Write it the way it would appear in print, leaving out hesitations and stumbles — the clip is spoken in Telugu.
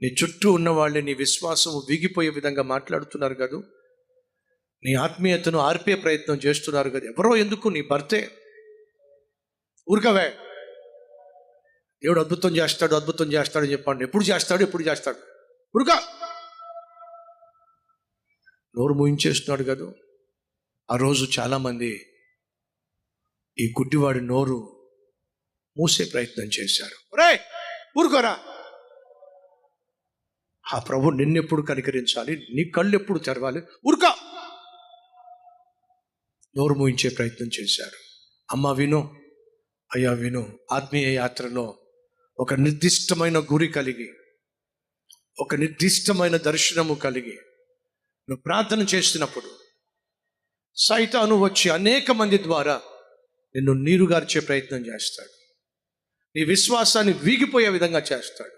నీ చుట్టూ ఉన్న వాళ్ళే నీ విశ్వాసం వీగిపోయే విధంగా మాట్లాడుతున్నారు కదా, నీ ఆత్మీయతను ఆర్పే ప్రయత్నం చేస్తున్నారు కదా. ఎవరో ఎందుకు, నీ భర్తే. ఊరుకవే, దేవుడు అద్భుతం చేస్తాడని చెప్పండి. ఎప్పుడు చేస్తాడు ఊరుక. నోరు మూయించేస్తున్నాడు కదా. ఆ రోజు చాలామంది ఈ గుడ్డివాడి నోరు మూసే ప్రయత్నం చేశారు. రే ఊరుకోరా, ఆ ప్రభు నిన్నెప్పుడు కనికరించాలి, నీ కళ్ళు ఎప్పుడు తెరవాలి, ఊరుక. నోరు మూయించే ప్రయత్నం చేశారు. అమ్మ విను, అయ్యా విను. ఆత్మీయ యాత్రలో ఒక నిర్దిష్టమైన గురి కలిగి, ఒక నిర్దిష్టమైన దర్శనము కలిగి నువ్వు ప్రార్థన చేస్తున్నప్పుడు సైతాను వచ్చి అనేక మంది ద్వారా నిన్ను నీరుగార్చే ప్రయత్నం చేస్తాడు. నీ విశ్వాసాన్ని వీగిపోయే విధంగా చేస్తాడు.